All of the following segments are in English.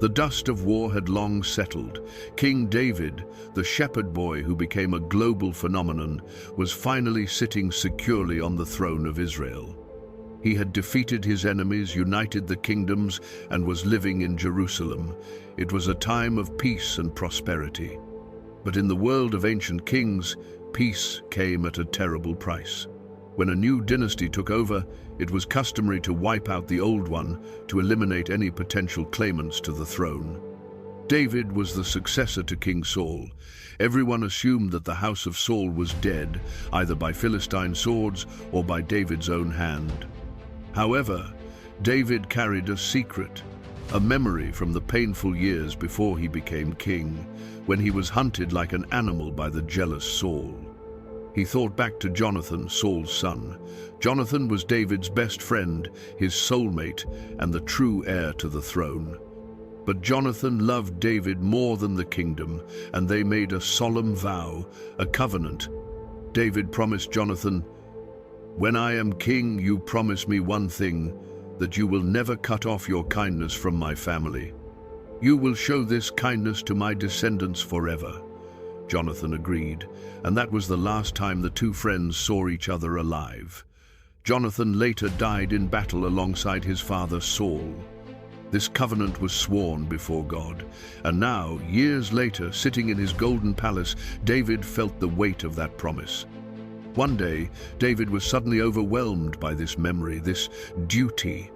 The dust of war had long settled. King David, the shepherd boy who became a global phenomenon, was finally sitting securely on the throne of Israel. He had defeated his enemies, united the kingdoms, and was living in Jerusalem. It was a time of peace and prosperity. But in the world of ancient kings, peace came at a terrible price. When a new dynasty took over, it was customary to wipe out the old one to eliminate any potential claimants to the throne. David was the successor to King Saul. Everyone assumed that the house of Saul was dead, either by Philistine swords or by David's own hand. However, David carried a secret, a memory from the painful years before he became king, when he was hunted like an animal by the jealous Saul. He thought back to Jonathan, Saul's son. Jonathan was David's best friend, his soulmate, and the true heir to the throne. But Jonathan loved David more than the kingdom, and they made a solemn vow, a covenant. David promised Jonathan, "When I am king, you promise me one thing, that you will never cut off your kindness from my family. You will show this kindness to my descendants forever." Jonathan agreed, and that was the last time the two friends saw each other alive. Jonathan later died in battle alongside his father Saul. This covenant was sworn before God, and now, years later, sitting in his golden palace, David felt the weight of that promise. One day, David was suddenly overwhelmed by this memory, this duty.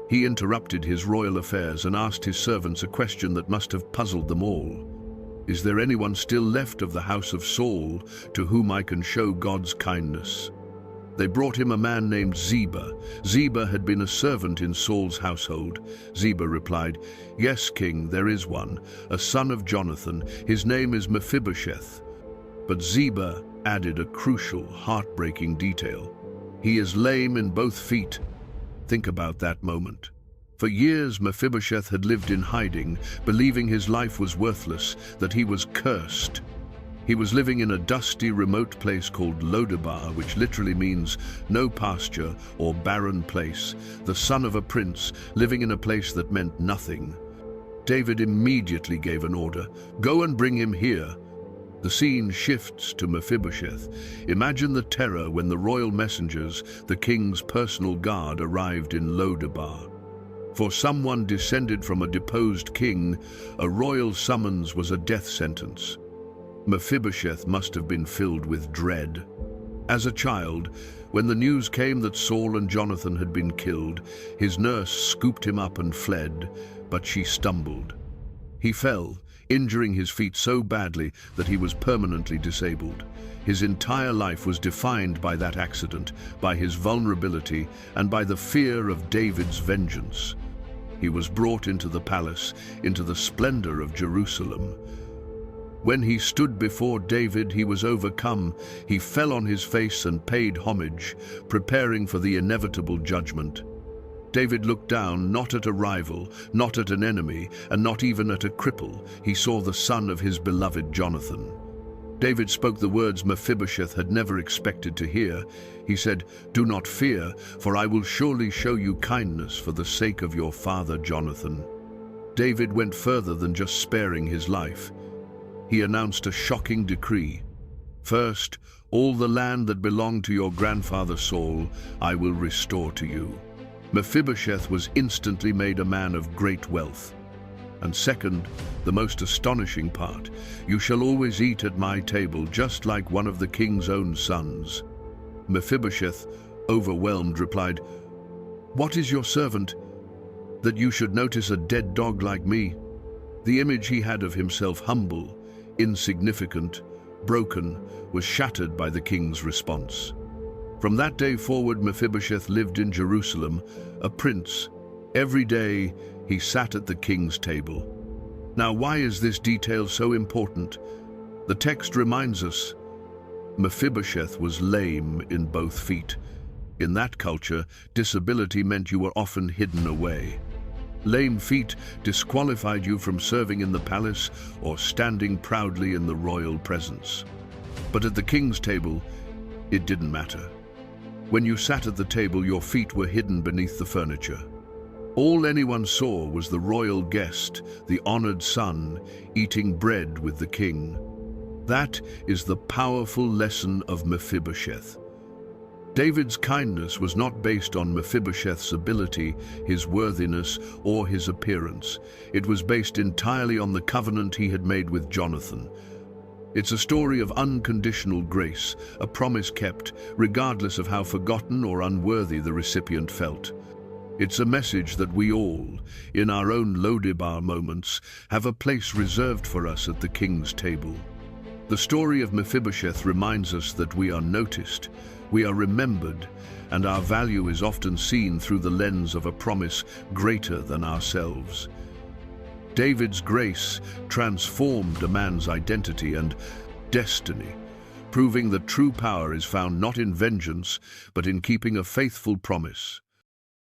He interrupted his royal affairs and asked his servants a question that must have puzzled them all. "Is there anyone still left of the house of Saul to whom I can show God's kindness?" They brought him a man named Ziba. Ziba had been a servant in Saul's household. Ziba replied, "Yes, king, there is one, a son of Jonathan. His name is Mephibosheth." But Ziba added a crucial, heartbreaking detail. "He is lame in both feet." Think about that moment. For years, Mephibosheth had lived in hiding, believing his life was worthless, that he was cursed. He was living in a dusty, remote place called Lodebar, which literally means no pasture or barren place, the son of a prince, living in a place that meant nothing. David immediately gave an order, "Go and bring him here." The scene shifts to Mephibosheth. Imagine the terror when the royal messengers, the king's personal guard, arrived in Lodebar. For someone descended from a deposed king, a royal summons was a death sentence. Mephibosheth must have been filled with dread. As a child, when the news came that Saul and Jonathan had been killed, his nurse scooped him up and fled, but she stumbled. He fell, injuring his feet so badly that he was permanently disabled. His entire life was defined by that accident, by his vulnerability, and by the fear of David's vengeance. He was brought into the palace, into the splendor of Jerusalem. When he stood before David, he was overcome. He fell on his face and paid homage, preparing for the inevitable judgment. David looked down, not at a rival, not at an enemy, and not even at a cripple. He saw the son of his beloved Jonathan. David spoke the words Mephibosheth had never expected to hear. He said, "Do not fear, for I will surely show you kindness for the sake of your father Jonathan." David went further than just sparing his life. He announced a shocking decree. "First, all the land that belonged to your grandfather Saul, I will restore to you." Mephibosheth was instantly made a man of great wealth. And second, the most astonishing part, "You shall always eat at my table, just like one of the king's own sons." Mephibosheth, overwhelmed, replied, "What is your servant, that you should notice a dead dog like me?" The image he had of himself humble, insignificant, broken, was shattered by the king's response. From that day forward, Mephibosheth lived in Jerusalem, a prince. Every day, he sat at the king's table. Now, why is this detail so important? The text reminds us, Mephibosheth was lame in both feet. In that culture, disability meant you were often hidden away. Lame feet disqualified you from serving in the palace or standing proudly in the royal presence. But at the king's table, it didn't matter. When you sat at the table, your feet were hidden beneath the furniture. All anyone saw was the royal guest, the honored son, eating bread with the king. That is the powerful lesson of Mephibosheth. David's kindness was not based on Mephibosheth's ability, his worthiness, or his appearance. It was based entirely on the covenant he had made with Jonathan. It's a story of unconditional grace, a promise kept, regardless of how forgotten or unworthy the recipient felt. It's a message that we all, in our own Lo-debar moments, have a place reserved for us at the king's table. The story of Mephibosheth reminds us that we are noticed, we are remembered, and our value is often seen through the lens of a promise greater than ourselves. David's grace transformed a man's identity and destiny, proving that true power is found not in vengeance, but in keeping a faithful promise.